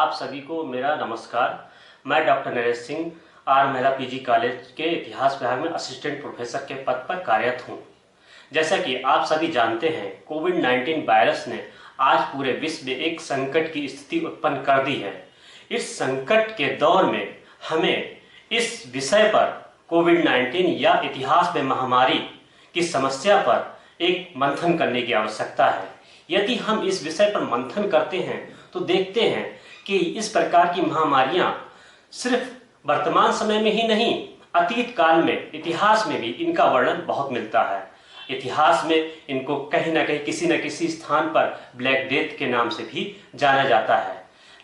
आप सभी को मेरा नमस्कार। मैं doctor Naresh Singh R Mehra PG college के इतिहास विभाग में असिस्टेंट प्रोफेसर के पद पर कार्यरत हूँ। जैसा कि आप सभी जानते हैं, कोविड-19 वायरस ने आज पूरे विश्व में एक संकट की स्थिति उत्पन्न कर दी है। इस संकट के दौर में हमें इस विषय पर कोविड-19 या इतिहास में महामारी की समस्या पर एक मंथन करने की आवश्यकता है। यदि हम इस विषय पर मंथन करते हैं तो देखते हैं कि इस प्रकार की महामारियां सिर्फ वर्तमान समय में ही नहीं, अतीत काल में, इतिहास में भी इनका वर्णन बहुत मिलता है। इतिहास में इनको कहीं ना कहीं किसी न किसी स्थान पर ब्लैक डेथ के नाम से भी जाना जाता है।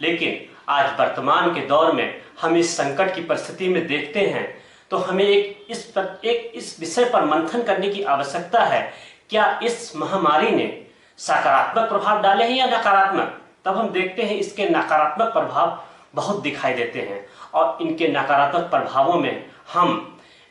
लेकिन आज वर्तमान के दौर में हम इस संकट की परिस्थिति में देखते हैं तो हमें इस विषय पर मंथन करने की आवश्यकता है। क्या इस महामारी ने सकारात्मक प्रभाव डाले हैं या नकारात्मक? तब हम देखते हैं इसके नकारात्मक प्रभाव बहुत दिखाई देते हैं और इनके नकारात्मक प्रभावों में हम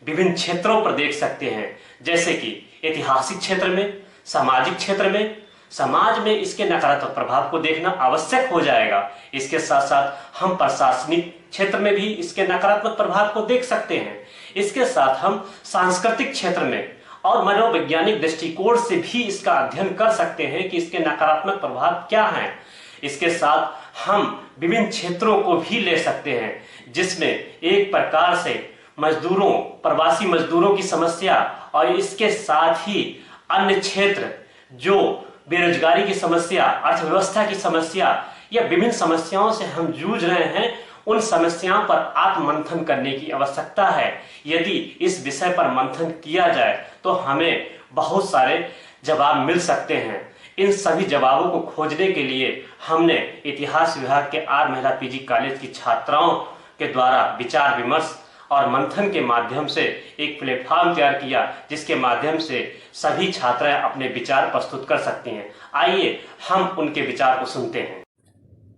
विभिन्न क्षेत्रों पर देख सकते हैं, जैसे कि ऐतिहासिक क्षेत्र में, सामाजिक क्षेत्र में। समाज में इसके नकारात्मक प्रभाव को देखना आवश्यक हो जाएगा। इसके साथ साथ हम प्रशासनिक क्षेत्र में भी इसके नकारात्मक प्रभाव को देख सकते हैं। इसके साथ हम सांस्कृतिक क्षेत्र में और मनोवैज्ञानिक दृष्टिकोण से भी इसका अध्ययन कर सकते हैं कि इसके नकारात्मक प्रभाव क्या हैं। इसके साथ हम विभिन्न क्षेत्रों को भी ले सकते हैं जिसमें एक प्रकार से मजदूरों, प्रवासी मजदूरों की समस्या और इसके साथ ही अन्य क्षेत्र जो बेरोजगारी की समस्या, अर्थव्यवस्था की समस्या या विभिन्न समस्याओं से हम जूझ रहे हैं, उन समस्याओं पर आत्ममंथन करने की आवश्यकता है। यदि इस विषय पर मंथन किया जाए तो हमें बहुत सारे जवाब मिल सकते हैं। इन सभी जवाबों को खोजने के लिए हमने इतिहास विभाग के आर मेहरा पीजी कॉलेज की छात्राओं के द्वारा विचार विमर्श और मंथन के माध्यम से एक प्लेटफॉर्म तैयार किया, जिसके माध्यम से सभी छात्राएं अपने विचार प्रस्तुत कर सकती हैं। आइए हम उनके विचार को सुनते हैं।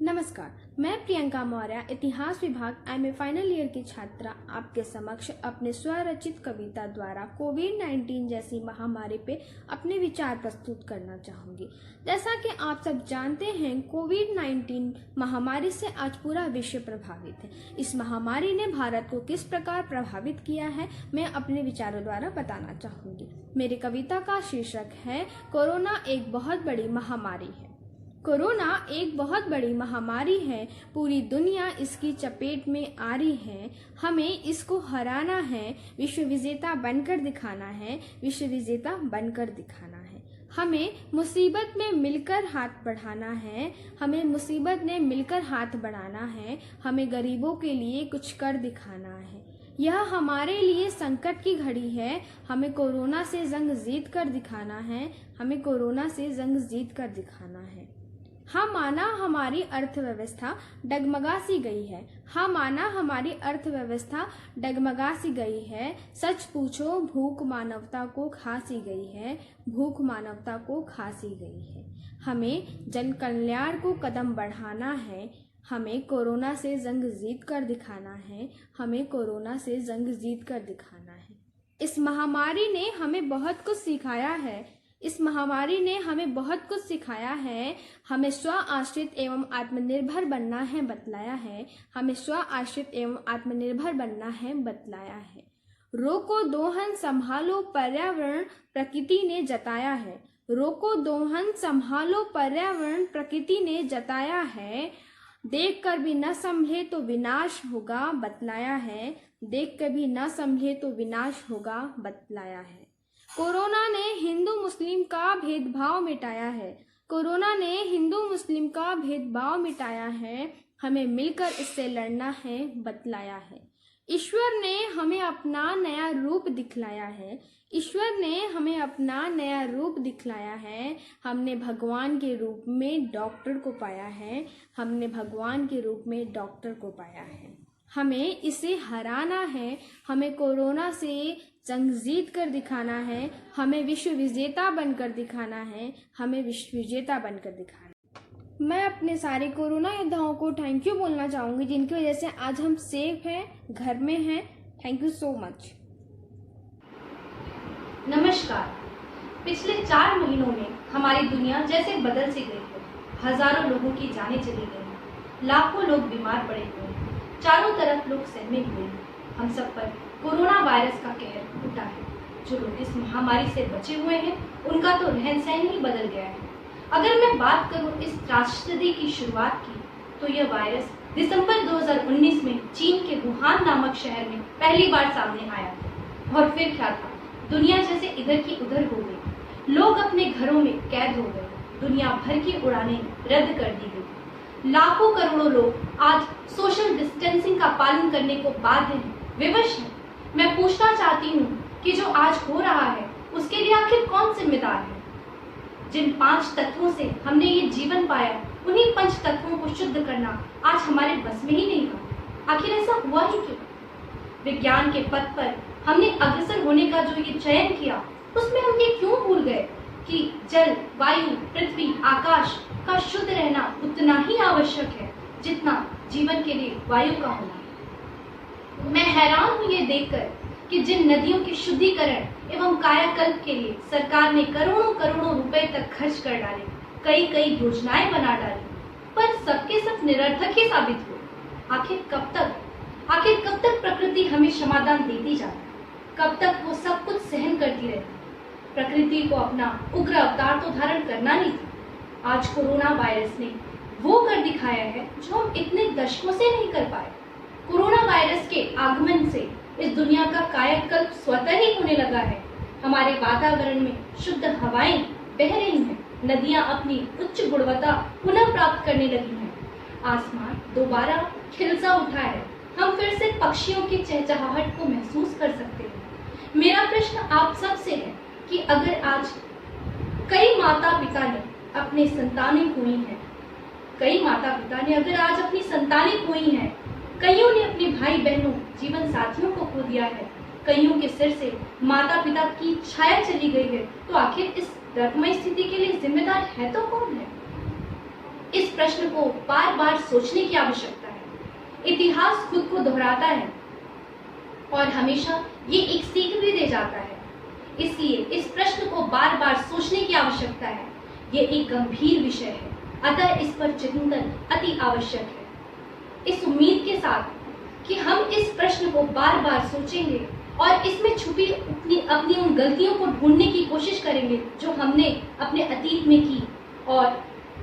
नमस्कार, मैं प्रियंका मौर्य, इतिहास विभाग एमए फाइनल ईयर की छात्रा, आपके समक्ष अपने स्वरचित कविता द्वारा कोविड-19 जैसी महामारी पे अपने विचार प्रस्तुत करना चाहूंगी। जैसा कि आप सब जानते हैं, कोविड-19 महामारी से आज पूरा विश्व प्रभावित है। इस महामारी ने भारत को किस प्रकार प्रभावित किया है, मैं अपने विचारों द्वारा बताना चाहूंगी। मेरी कविता का शीर्षक है कोरोना एक बहुत बड़ी महामारी है। कोरोना एक बहुत बड़ी महामारी है, पूरी दुनिया इसकी चपेट में आ रही है। हमें इसको हराना है, विश्व विजेता बनकर दिखाना है, विश्व विजेता बनकर दिखाना है। हमें मुसीबत में मिलकर हाथ बढ़ाना है, हमें मुसीबत में मिलकर हाथ बढ़ाना है, हमें गरीबों के लिए कुछ कर दिखाना है। यह हमारे लिए संकट की घड़ी है, हमें कोरोना से जंग जीत कर दिखाना है, हमें कोरोना से जंग जीत कर दिखाना है। हाँ माना हमारी अर्थव्यवस्था डगमगा सी गई है, हाँ माना हमारी अर्थव्यवस्था डगमगा सी गई है। सच पूछो भूख मानवता को खा सी गई है, भूख मानवता को खा सी गई है। हमें जन कल्याण को कदम बढ़ाना है, हमें कोरोना से जंग जीत कर दिखाना है, हमें कोरोना से जंग जीत कर दिखाना है। इस महामारी ने हमें बहुत कुछ सिखाया है, इस महामारी ने हमें बहुत कुछ सिखाया है। हमें स्व आश्रित एवं आत्मनिर्भर बनना है बतलाया है, हमें स्व आश्रित एवं आत्मनिर्भर बनना है बतलाया है। रोको दोहन संभालो पर्यावरण प्रकृति ने जताया है, रोको दोहन संभालो पर्यावरण प्रकृति ने जताया है। देख कर भी न संभले तो विनाश होगा बतलाया है, देख कर भी न संभले तो विनाश होगा बतलाया है। कोरोना ने हिंदू मुस्लिम का भेदभाव मिटाया है, कोरोना ने हिंदू मुस्लिम का भेदभाव मिटाया है। हमें मिलकर इससे लड़ना है बतलाया है। ईश्वर ने हमें अपना नया रूप दिखलाया है, ईश्वर ने हमें अपना नया रूप दिखलाया है। हमने भगवान के रूप में डॉक्टर को पाया है, हमने भगवान के रूप में डॉक्टर को पाया है। हमें इसे हराना है, हमें कोरोना से जंग जीत कर दिखाना है, हमें विश्व विजेता बनकर दिखाना है, हमें विश्व विजेता बनकर दिखाना है। मैं अपने सारे कोरोना योद्धाओं को थैंक यू बोलना चाहूँगी, जिनकी वजह से आज हम सेफ हैं, घर में हैं। Thank you so much. नमस्कार। पिछले 4 महीनों में हमारी दुनिया जैसे बदल सी गई है। हजारों लोगों की जानें चली गई। लाखों लोग बीमार पड़े हुए हैं, चारों तरफ लोग सहमे हुए हैं। हम सब पर कोरोना वायरस का कहर उठा है। जो लोग इस महामारी से बचे हुए हैं, उनका तो रहन सहन ही बदल गया है। अगर मैं बात करूं इस त्रासदी की शुरुआत की, तो यह वायरस दिसंबर 2019 में चीन के वुहान नामक शहर में पहली बार सामने आया था। और फिर क्या था, दुनिया जैसे इधर की उधर हो गई। लोग अपने घरों में कैद हो गए, दुनिया भर की उड़ानें रद्द कर दी गई। लाखों करोड़ों लोग आज सोशल डिस्टेंसिंग का पालन करने को बाध्य हैं, विवश हैं। मैं पूछना चाहती हूँ कि जो आज हो रहा है, उसके लिए आखिर कौन जिम्मेदार है? जिन 5 तत्वों से हमने ये जीवन पाया, उन्हीं 5 तत्वों को शुद्ध करना आज हमारे बस में ही नहीं था। आखिर ऐसा हुआ ही क्यों? विज्ञान के पथ पर हमने अग्रसर होने का जो ये चयन किया, उसमें हम ये क्यों भूल गए कि जल, वायु, पृथ्वी, आकाश का शुद्ध रहना उतना ही आवश्यक है जितना जीवन के लिए वायु का होना। मैं हैरान हूँ ये देखकर कि जिन नदियों के शुद्धिकरण एवं कायाकल्प के लिए सरकार ने करोड़ों करोड़ों रुपए तक खर्च कर डाले, कई योजनाएं बना डाली, पर सबके सब निरर्थक ही साबित हुए। आखिर कब तक प्रकृति हमें क्षमादान देती जाए? कब तक वो सब कुछ सहन करती रहेगी? प्रकृति को अपना उग्र अवतार तो धारण करना नहीं था। आज कोरोना वायरस ने वो कर दिखाया है जो हम इतने दशकों से नहीं कर पाए। कोरोना वायरस के आगमन से इस दुनिया का कायाकल्प स्वतः ही होने लगा है। हमारे वातावरण में शुद्ध हवाएं बह रही हैं, नदियां अपनी उच्च गुणवत्ता पुनः प्राप्त करने लगी हैं, आसमान दोबारा खिलसा उठा है, हम फिर से पक्षियों की चहचहाहट को महसूस कर सकते हैं। मेरा प्रश्न आप सब से है कि अगर आज कई माता पिता ने अपनी संतानें खोई हैं, कईयों ने अपने भाई बहनों, जीवन साथियों को खो दिया है, कईयों के सिर से माता पिता की छाया चली गई है, तो आखिर इस दर्दमय स्थिति के लिए जिम्मेदार है तो कौन है? इस प्रश्न को बार बार सोचने की आवश्यकता है। इतिहास खुद को दोहराता है और हमेशा ये एक सीख भी दे जाता है। इसलिए इस प्रश्न को बार बार सोचने की आवश्यकता है। ये एक गंभीर विषय है, अतः इस पर चिंतन अति आवश्यक है। इस उम्मीद के साथ कि हम इस प्रश्न को बार बार सोचेंगे और इसमें छुपी अपनी उन गलतियों को ढूंढने की कोशिश करेंगे जो हमने अपने अतीत में की, और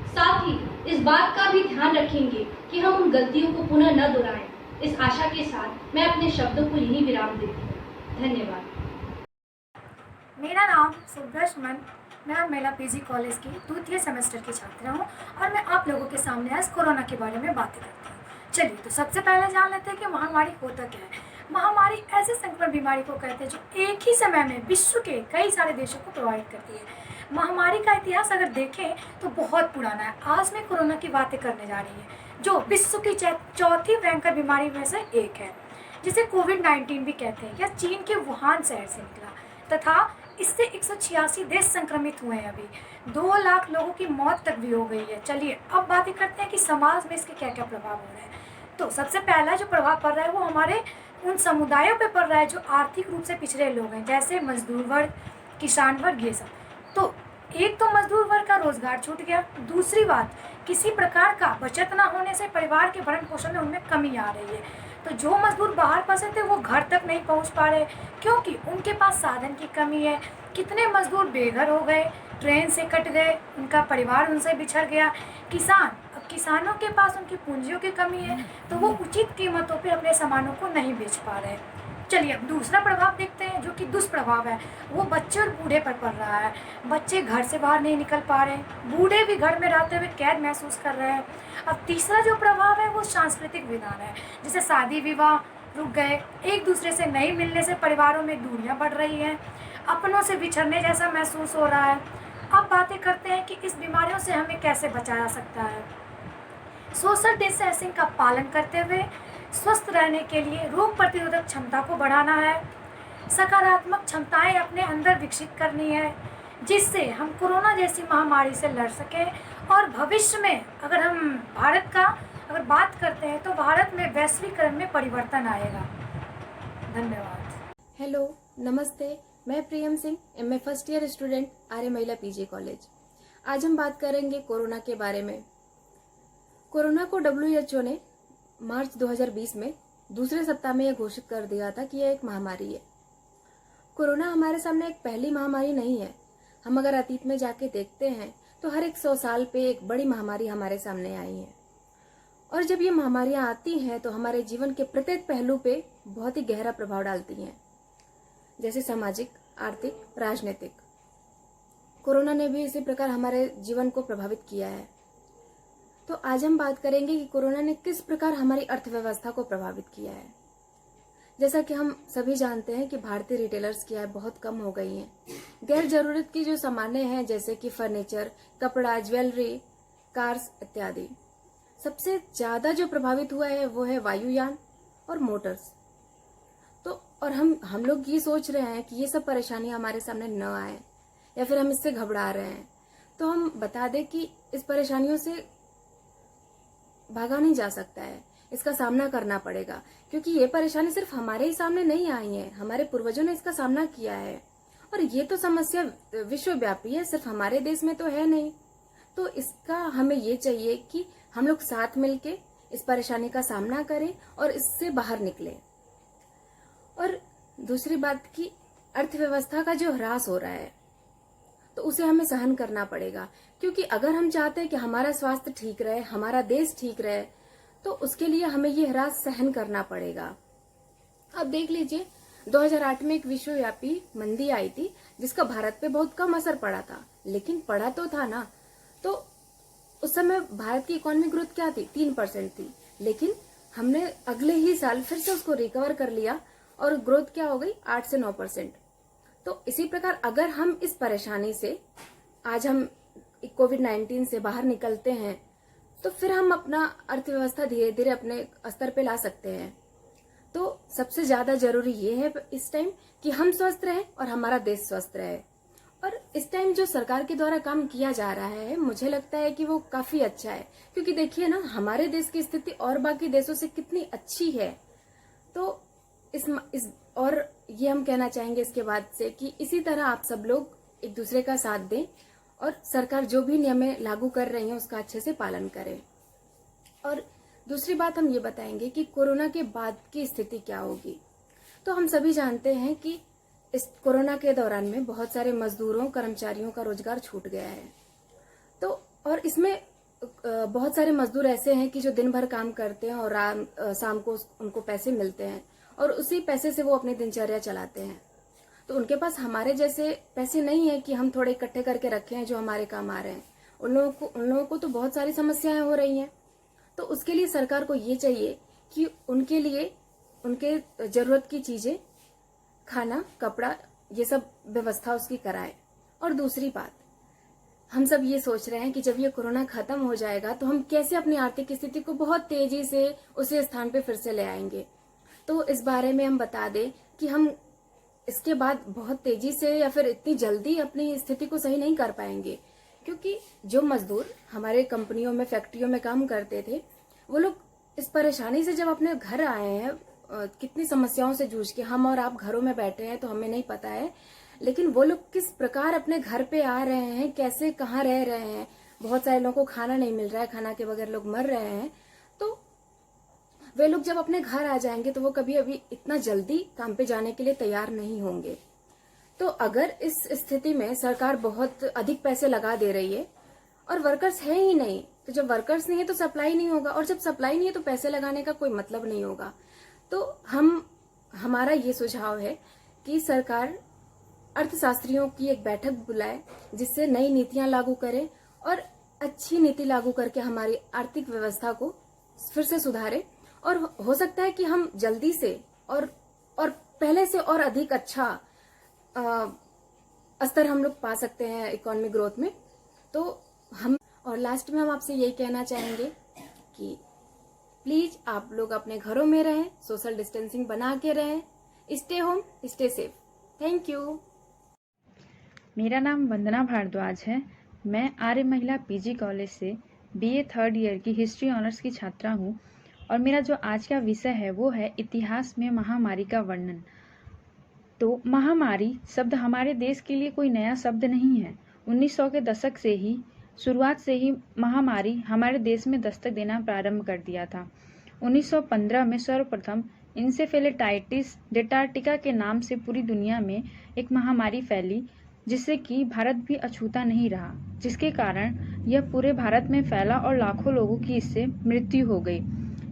साथ ही इस बात का भी ध्यान रखेंगे कि हम उन गलतियों को पुनः न दोहराएं। इस आशा के साथ मैं अपने शब्दों को यहीं विराम देती हूँ। धन्यवाद। मेरा नाम सुब्रह सुमन, मैं महिला पीजी कॉलेज की 2य सेमेस्टर की छात्रा हूँ और मैं आप लोगों के सामने आज कोरोना के बारे में बातें करती हूँ। चलिए तो सबसे पहले जान लेते हैं कि महामारी होता क्या है। महामारी ऐसे संक्रमण बीमारी को कहते हैं जो एक ही समय में विश्व के कई सारे देशों को प्रभावित करती है। महामारी का इतिहास अगर देखें तो बहुत पुराना है। आज मैं कोरोना की बातें करने जा रही है जो विश्व की चौथी भयंकर बीमारी में से एक है, जिसे कोविड-19 भी कहते हैं। यह चीन के वुहान शहर से निकला तथा इससे 186 देश संक्रमित हुए हैं। अभी 2 लाख लोगों की मौत तक भी हो गई है। चलिए अब बातें करते हैं कि समाज में इसके क्या क्या प्रभाव हो रहे हैं। तो सबसे पहला जो प्रभाव पड़ रहा है वो हमारे उन समुदायों पे पड़ रहा है जो आर्थिक रूप से पिछड़े लोग हैं, जैसे मजदूर वर्ग, किसान वर्ग, ये सब। तो एक तो मजदूर वर्ग का रोजगार छूट गया, दूसरी बात किसी प्रकार का बचत ना होने से परिवार के भरण पोषण में उनमें कमी आ रही है। तो जो मजदूर बाहर फंसे थे वो घर तक नहीं पहुंच पा रहे क्योंकि उनके पास साधन की कमी है। कितने मजदूर बेघर हो गए, ट्रेन से कट गए, उनका परिवार उनसे बिछड़ गया। किसानों के पास उनकी पूंजियों की कमी है तो वो उचित कीमतों पे अपने सामानों को नहीं बेच पा रहे। चलिए अब दूसरा प्रभाव देखते हैं जो कि दुष्प्रभाव है, वो बच्चे और बूढ़े पर पड़ रहा है। बच्चे घर से बाहर नहीं निकल पा रहे, बूढ़े भी घर में रहते हुए कैद महसूस कर रहे हैं। अब तीसरा जो प्रभाव है वो सांस्कृतिक विधान है, जैसे शादी विवाह रुक गए, एक दूसरे से नहीं मिलने से परिवारों में दूरियां बढ़ रही हैं, अपनों से बिछड़ने जैसा महसूस हो रहा है। अब बातें करते हैं कि इस बीमारियों से हमें कैसे बचाया जा सकता है। सोशल डिस्टेंसिंग का पालन करते हुए स्वस्थ रहने के लिए रोग प्रतिरोधक क्षमता को बढ़ाना है, सकारात्मक क्षमताएं अपने अंदर विकसित करनी है जिससे हम कोरोना जैसी महामारी से लड़ सकें। और भविष्य में अगर हम भारत का अगर बात करते हैं तो भारत में वैश्वीकरण में परिवर्तन आएगा। धन्यवाद। हेलो, नमस्ते, मैं Priyam Singh, MA first year student, Arya Mahila PG college. आज हम बात करेंगे कोरोना के बारे में। कोरोना को WHO ने मार्च 2020 में दूसरे सप्ताह में यह घोषित कर दिया था कि यह एक महामारी है। कोरोना हमारे सामने एक पहली महामारी नहीं है। हम अगर अतीत में जाके देखते हैं तो हर 100 साल पे एक बड़ी महामारी हमारे सामने आई है, और जब ये महामारियां आती हैं तो हमारे जीवन के प्रत्येक पहलू पे बहुत ही गहरा प्रभाव डालती हैं, जैसे सामाजिक, आर्थिक, राजनीतिक। कोरोना ने भी इसी प्रकार हमारे जीवन को प्रभावित किया है। तो आज हम बात करेंगे कि कोरोना ने किस प्रकार हमारी अर्थव्यवस्था को प्रभावित किया है। जैसा कि हम सभी जानते हैं कि भारतीय रिटेलर्स की आय बहुत कम हो गई है। गैर जरूरत की जो सामानें हैं जैसे कि फर्नीचर, कपड़ा, ज्वेलरी, कार्स इत्यादि, सबसे ज्यादा जो प्रभावित हुआ है वो है वायुयान और मोटर्स। तो और हम लोग ये सोच रहे हैं कि ये सब परेशानियां हमारे सामने न आए या फिर हम इससे घबरा रहे हैं। तो हम बता दें कि इस परेशानियों से भागा नहीं जा सकता है, इसका सामना करना पड़ेगा, क्योंकि ये परेशानी सिर्फ हमारे ही सामने नहीं आई है, हमारे पूर्वजों ने इसका सामना किया है और ये तो समस्या विश्वव्यापी है, सिर्फ हमारे देश में तो है नहीं। तो इसका हमें ये चाहिए कि हम लोग साथ मिलके इस परेशानी का सामना करें और इससे बाहर निकलें। और दूसरी बात की अर्थव्यवस्था का जो ह्रास हो रहा है तो उसे हमें सहन करना पड़ेगा, क्योंकि अगर हम चाहते हैं कि हमारा स्वास्थ्य ठीक रहे, हमारा देश ठीक रहे, तो उसके लिए हमें ये ह्रास सहन करना पड़ेगा। अब देख लीजिए 2008 में एक विश्वव्यापी मंदी आई थी जिसका भारत पे बहुत कम असर पड़ा था, लेकिन पड़ा तो था ना। तो उस समय भारत की इकोनॉमिक ग्रोथ क्या थी? 3% थी, लेकिन हमने अगले ही साल फिर से उसको रिकवर कर लिया और ग्रोथ क्या हो गई? 8 से 9%। तो इसी प्रकार अगर हम इस परेशानी से आज हम कोविड-19 से बाहर निकलते हैं तो फिर हम अपना अर्थव्यवस्था धीरे धीरे अपने स्तर पे ला सकते हैं। तो सबसे ज्यादा जरूरी ये है इस टाइम कि हम स्वस्थ रहें और हमारा देश स्वस्थ रहे। और इस टाइम जो सरकार के द्वारा काम किया जा रहा है मुझे लगता है कि वो काफी अच्छा है, क्योंकि देखिए ना हमारे देश की स्थिति और बाकी देशों से कितनी अच्छी है। तो इस और ये हम कहना चाहेंगे इसके बाद से कि इसी तरह आप सब लोग एक दूसरे का साथ दें और सरकार जो भी नियमें लागू कर रही है उसका अच्छे से पालन करें। और दूसरी बात हम ये बताएंगे कि कोरोना के बाद की स्थिति क्या होगी। तो हम सभी जानते हैं कि इस कोरोना के दौरान में बहुत सारे मजदूरों, कर्मचारियों का रोजगार छूट गया है। तो और इसमें बहुत सारे मजदूर ऐसे हैं कि जो दिन भर काम करते हैं और शाम को उनको पैसे मिलते हैं और उसी पैसे से वो अपनी दिनचर्या चलाते हैं। तो उनके पास हमारे जैसे पैसे नहीं है कि हम थोड़े इकट्ठे करके रखे हैं जो हमारे काम आ रहे हैं। उन लोगों को तो बहुत सारी समस्याएं हो रही हैं। तो उसके लिए सरकार को ये चाहिए कि उनके लिए उनके जरूरत की चीजें, खाना, कपड़ा, ये सब व्यवस्था उसकी कराए। और दूसरी बात, हम सब ये सोच रहे हैं कि जब ये कोरोना खत्म हो जाएगा तो हम कैसे अपनी आर्थिक स्थिति को बहुत तेजी से उसी स्थान पे फिर से ले आएंगे। तो इस बारे में हम बता दें कि हम इसके बाद बहुत तेजी से या फिर इतनी जल्दी अपनी स्थिति को सही नहीं कर पाएंगे, क्योंकि जो मजदूर हमारे कंपनियों में, फैक्ट्रियों में काम करते थे, वो लोग इस परेशानी से जब अपने घर आए हैं, कितनी समस्याओं से जूझ के, हम और आप घरों में बैठे हैं तो हमें नहीं पता है, लेकिन वो लोग किस प्रकार अपने घर पे आ रहे हैं, कैसे कहाँ रह रहे हैं। बहुत सारे लोगों को खाना नहीं मिल रहा है, खाना के बगैर लोग मर रहे हैं। तो वे लोग जब अपने घर आ जाएंगे तो वो कभी अभी इतना जल्दी काम पे जाने के लिए तैयार नहीं होंगे। तो अगर इस स्थिति में सरकार बहुत अधिक पैसे लगा दे रही है और वर्कर्स है ही नहीं, तो जब वर्कर्स नहीं है तो सप्लाई नहीं होगा, और जब सप्लाई नहीं है तो पैसे लगाने का कोई मतलब नहीं होगा। तो हमारा ये सुझाव है कि सरकार अर्थशास्त्रियों की एक बैठक बुलाए जिससे नई नीतियां लागू करे और अच्छी नीति लागू करके हमारी आर्थिक व्यवस्था को फिर से सुधारे। और हो सकता है कि हम जल्दी से और पहले से और अधिक अच्छा स्तर हम लोग पा सकते हैं इकोनॉमिक ग्रोथ में। तो हम और लास्ट में हम आपसे यही कहना चाहेंगे कि प्लीज आप लोग अपने घरों में रहें, सोशल डिस्टेंसिंग बना के रहें, stay home, stay safe. Thank you. मेरा नाम वंदना भारद्वाज है। मैं आर्य महिला पीजी कॉलेज से बीए 3rd ईयर की हिस्ट्री ऑनर्स की छात्रा हूँ और मेरा जो आज का विषय है वो है इतिहास में महामारी का वर्णन। तो महामारी शब्द हमारे देश के लिए कोई नया शब्द नहीं है। 1900 के दशक से ही शुरुआत से ही महामारी हमारे देश में दस्तक देना प्रारंभ कर दिया था। 1915 में सर्वप्रथम इंसेफेलेटाइटिस डेंटार्टिका के नाम से पूरी दुनिया में एक महामारी फैली, जिससे कि भारत भी अछूता नहीं रहा, जिसके कारण यह पूरे भारत में फैला और लाखों लोगों की इससे मृत्यु हो गई।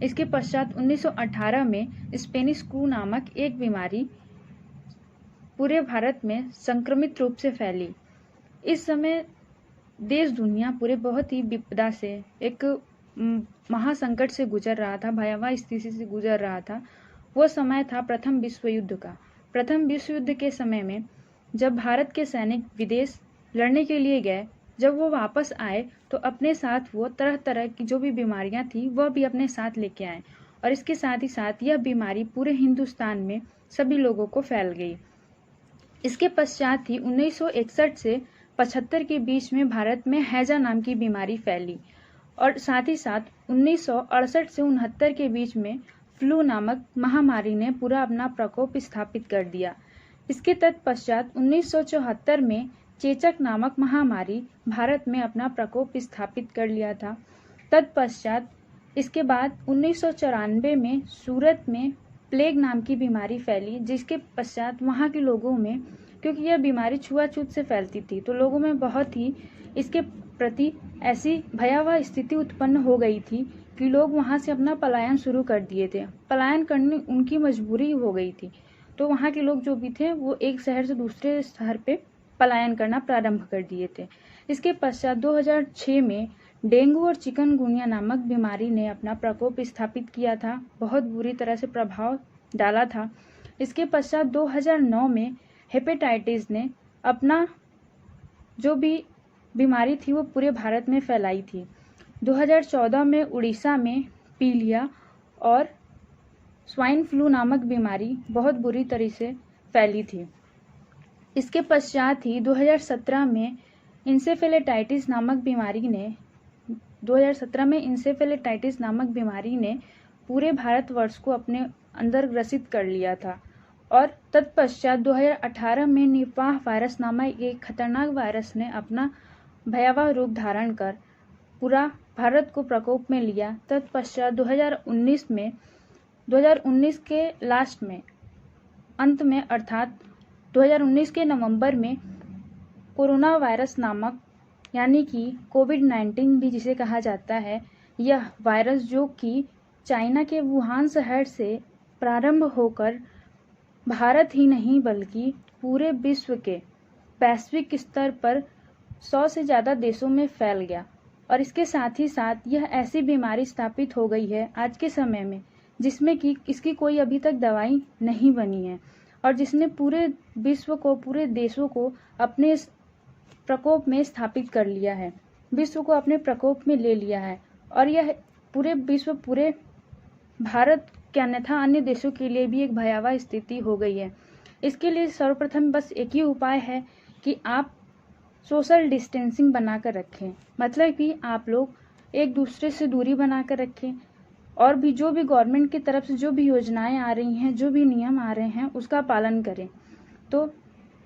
इसके पश्चात 1918 में स्पेनिश फ्लू नामक एक बीमारी पूरे भारत में संक्रमित रूप से फैली। इस समय देश दुनिया पूरे बहुत ही विपदा से, एक महासंकट से गुजर रहा था, भयावह स्थिति से गुजर रहा था। वो समय था प्रथम विश्व युद्ध का। प्रथम विश्व युद्ध के समय में जब भारत के सैनिक विदेश लड़ने के लिए गए, जब वो वापस आए तो अपने साथ वो तरह तरह की जो भी बीमारियां थी वह भी अपने साथ लेके आए, और इसके साथ ही साथ यह बीमारी पूरे हिंदुस्तान में सभी लोगों को फैल गई। इसके पश्चात ही 1961 से 75 के बीच में भारत में हैजा नाम की बीमारी फैली, और साथ ही साथ 1968 से 69 के बीच में फ्लू नामक महामारी ने पूरा अपना प्रकोप स्थापित कर दिया। इसके तत्पश्चात 1974 में चेचक नामक महामारी भारत में अपना प्रकोप स्थापित कर लिया था। तत्पश्चात इसके बाद 1994 में सूरत में प्लेग नाम की बीमारी फैली, जिसके पश्चात वहाँ के लोगों में, क्योंकि यह बीमारी छुआछूत से फैलती थी, तो लोगों में बहुत ही इसके प्रति ऐसी भयावह स्थिति उत्पन्न हो गई थी कि लोग वहाँ से अपना पलायन शुरू कर दिए थे। पलायन करने उनकी मजबूरी हो गई थी, तो वहाँ के लोग जो भी थे वो एक शहर से दूसरे शहर पे पलायन करना प्रारंभ कर दिए थे। इसके पश्चात 2006 में डेंगू और चिकनगुनिया नामक बीमारी ने अपना प्रकोप स्थापित किया था, बहुत बुरी तरह से प्रभाव डाला था। इसके पश्चात 2009 में हेपेटाइटिस ने अपना जो भी बीमारी थी वो पूरे भारत में फैलाई थी। 2014 में उड़ीसा में पीलिया और स्वाइन फ्लू नामक बीमारी बहुत बुरी तरह से फैली थी। इसके पश्चात ही 2017 में इंसेफेलेटाइटिस नामक बीमारी ने पूरे भारतवर्ष को अपने अंदर ग्रसित कर लिया था, और तत्पश्चात 2018 में निपाह वायरस नामक एक खतरनाक वायरस ने अपना भयावह रूप धारण कर पूरा भारत को प्रकोप में लिया। तत्पश्चात 2019 के लास्ट में, अंत में, अर्थात 2019 के नवंबर में कोरोना वायरस नामक, यानी कि कोविड-19 भी जिसे कहा जाता है, यह वायरस जो कि चाइना के वुहान शहर से प्रारंभ होकर भारत ही नहीं बल्कि पूरे विश्व के वैश्विक स्तर पर 100 से ज़्यादा देशों में फैल गया। और इसके साथ ही साथ यह ऐसी बीमारी स्थापित हो गई है आज के समय में जिसमें कि इसकी कोई अभी तक दवाई नहीं बनी है, और जिसने पूरे विश्व को, पूरे देशों को अपने प्रकोप में स्थापित कर लिया है, विश्व को अपने प्रकोप में ले लिया है। और यह पूरे विश्व, पूरे भारत के अन्यथा अन्य देशों के लिए भी एक भयावह स्थिति हो गई है। इसके लिए सर्वप्रथम बस एक ही उपाय है कि आप सोशल डिस्टेंसिंग बनाकर रखें, मतलब कि आप लोग एक दूसरे से दूरी बनाकर रखें, और भी जो भी गवर्नमेंट की तरफ से जो भी योजनाएं आ रही हैं, जो भी नियम आ रहे हैं, उसका पालन करें। तो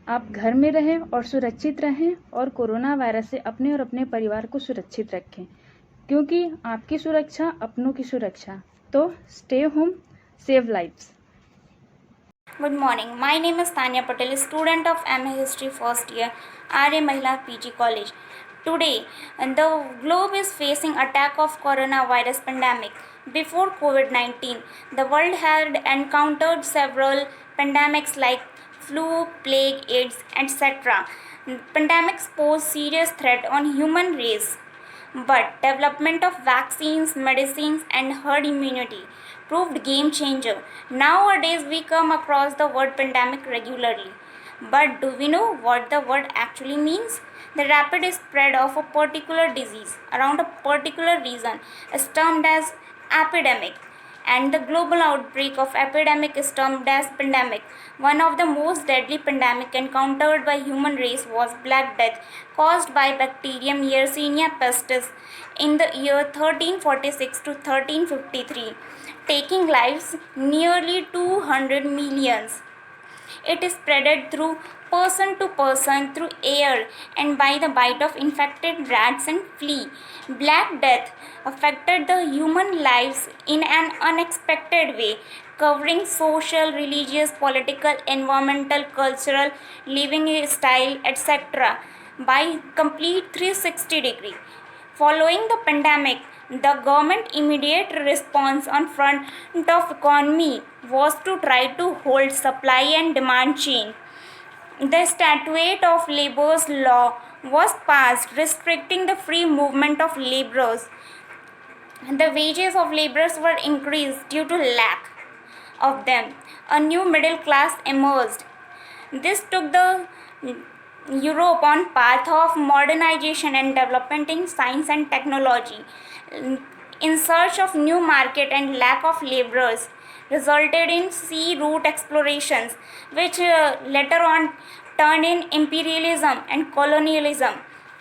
आप घर में रहें और सुरक्षित रहें, और कोरोना वायरस से अपने और अपने परिवार को सुरक्षित रखें, क्योंकि आपकी सुरक्षा अपनों की सुरक्षा। तो stay home, save lives. Good morning. My name is Tanya Patel, student of MA History first year, Arya Mahila PG College. Today, the globe is facing attack of coronavirus pandemic. Before COVID-19, the world had encountered several pandemics like flu, plague, AIDS, etc. Pandemics pose serious threat on human race. But development of vaccines, medicines, and herd immunity proved game changer. Nowadays, we come across the word pandemic regularly. But do we know what the word actually means? The rapid spread of a particular disease around a particular region is termed as epidemic, and the global outbreak of epidemic is termed as pandemic. One of the most deadly pandemic encountered by human race was Black Death, caused by bacterium Yersinia pestis in the year 1346 to 1353, taking lives nearly 200 millions. It is spreaded through person to person through air and by the bite of infected rats and flea. Black Death affected the human lives in an unexpected way, covering social, religious, political, environmental, cultural, living style, etc. by complete 360 degree. Following the pandemic, the government immediate response on front of economy was to try to hold supply and demand chain. The Statute of Labor's law was passed restricting the free movement of laborers. The wages of laborers were increased due to lack of them. A new middle class emerged. This took the Europe on path of modernization and development in science and technology. In search of new market and lack of laborers resulted in sea route explorations, which later on turned in imperialism and colonialism.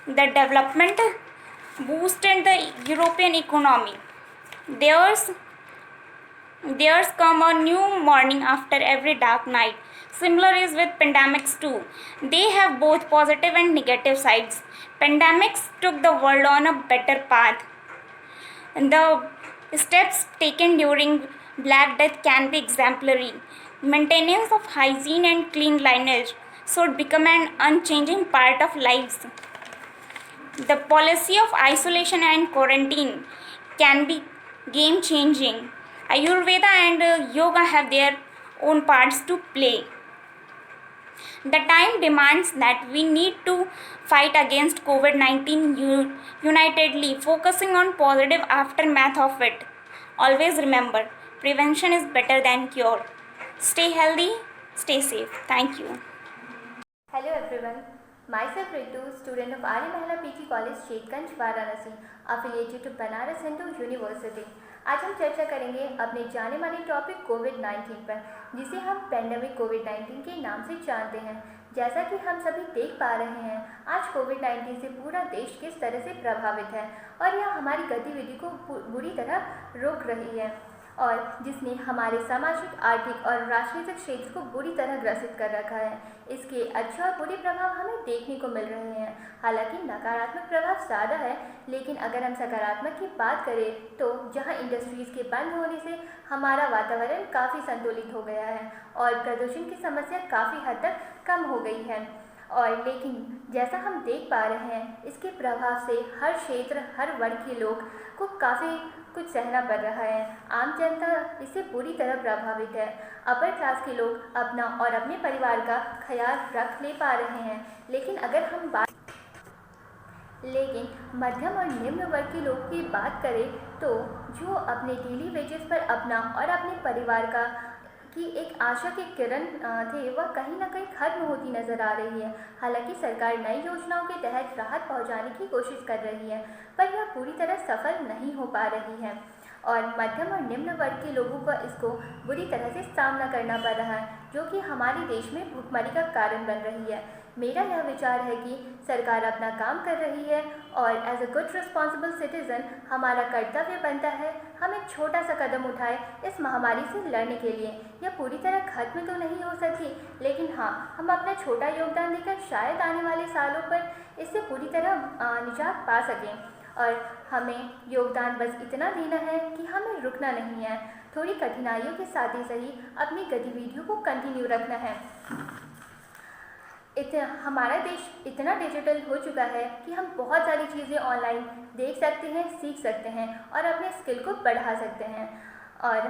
The development boosted the European economy. There's come a new morning after every dark night. Similar is with pandemics too. They have both positive and negative sides. Pandemics took the world on a better path. The steps taken during Black Death can be exemplary. Maintenance of hygiene and cleanliness should become an unchanging part of lives. The policy of isolation and quarantine can be game changing. Ayurveda and yoga have their own parts to play. The time demands that we need to fight against COVID-19 unitedly, focusing on positive aftermath of it. Always remember, prevention is better than cure. Stay healthy, stay safe. Thank you. Hello everyone, myself Ritu, student of Arya Mahila PG College, Shetganj, Varanasi, affiliated to Banaras Hindu University. आज हम चर्चा करेंगे अपने जाने माने topic कोविड-19 पर, जिसे हम पेंडेमिक कोविड-19 के नाम से जानते हैं। जैसा कि हम सभी देख पा रहे हैं, आज कोविड-19 से पूरा देश किस तरह से प्रभावित है और यह हमारी गतिविधि को बुरी तरह रोक रही है और जिसने हमारे सामाजिक, आर्थिक और राजनीतिक क्षेत्र को बुरी तरह ग्रसित कर रखा है। इसके अच्छे और बुरे प्रभाव हमें देखने को मिल रहे हैं। हालांकि नकारात्मक प्रभाव ज़्यादा है, लेकिन अगर हम सकारात्मक की बात करें तो जहां इंडस्ट्रीज़ के बंद होने से हमारा वातावरण काफ़ी संतुलित हो गया है और प्रदूषण की समस्या काफ़ी हद तक कम हो गई है। और लेकिन जैसा हम देख पा रहे हैं, इसके प्रभाव से हर क्षेत्र, हर वर्ग के लोग को काफ़ी कुछ सहना पड़ रहा है। आम जनता इससे पूरी तरह प्रभावित है। अपर क्लास के लोग अपना और अपने परिवार का ख्याल रख ले पा रहे हैं, लेकिन मध्यम और निम्न वर्ग के लोगों की बात करें तो जो अपने डेली वेजेस पर अपना और अपने परिवार का की एक आशा के किरण थे, वह कहीं ना कहीं खत्म होती नज़र आ रही है। हालांकि सरकार नई योजनाओं के तहत राहत पहुंचाने की कोशिश कर रही है, पर यह पूरी तरह सफल नहीं हो पा रही है और मध्यम और निम्न वर्ग के लोगों को इसको बुरी तरह से सामना करना पड़ रहा है, जो कि हमारे देश में भुखमरी का कारण बन रही है। मेरा यह विचार है कि सरकार अपना काम कर रही है और as a good responsible citizen हमारा कर्तव्य बनता है हम एक छोटा सा कदम उठाए इस महामारी से लड़ने के लिए। यह पूरी तरह खत्म तो नहीं हो सकी, लेकिन हाँ, हम अपना छोटा योगदान देकर शायद आने वाले सालों पर इससे पूरी तरह निजात पा सकें। और हमें योगदान बस इतना देना है कि हमें रुकना नहीं है, थोड़ी कठिनाइयों के साथ ही सही अपनी गतिविधियों को कंटिन्यू रखना है। हमारा देश इतना डिजिटल हो चुका है कि हम बहुत सारी चीज़ें ऑनलाइन देख सकते हैं, सीख सकते हैं और अपने स्किल को बढ़ा सकते हैं। और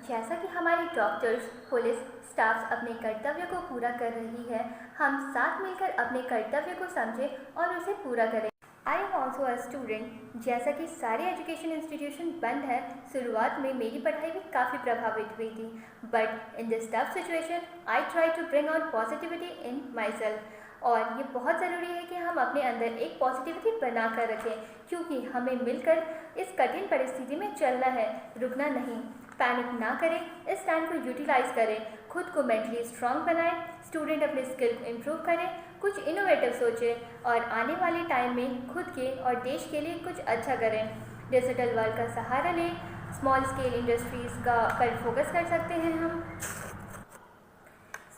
जैसा कि हमारी डॉक्टर्स, पुलिस, स्टाफ अपने कर्तव्य को पूरा कर रही है, हम साथ मिलकर अपने कर्तव्य को समझें और उसे पूरा करें। I am also a student. जैसा कि सारे एजुकेशन इंस्टीट्यूशन बंद है, शुरुआत में मेरी पढ़ाई भी काफ़ी प्रभावित हुई थी, but in this tough situation I try to bring out positivity in myself. और ये बहुत ज़रूरी है कि हम अपने अंदर एक पॉजिटिविटी बना कर रखें, क्योंकि हमें मिलकर इस कठिन परिस्थिति में चलना है, रुकना नहीं। पैनिक ना करें, इस टाइम को यूटिलाइज करें, खुद को मेंटली स्ट्रांग बनाएं, स्टूडेंट अपने स्किल को इम्प्रूव करें, कुछ इनोवेटिव सोचें और आने वाले टाइम में खुद के और देश के लिए कुछ अच्छा करें। डिजिटल वर्ल्ड का सहारा लें, स्मॉल स्केल इंडस्ट्रीज़ का पर फोकस कर सकते हैं हम।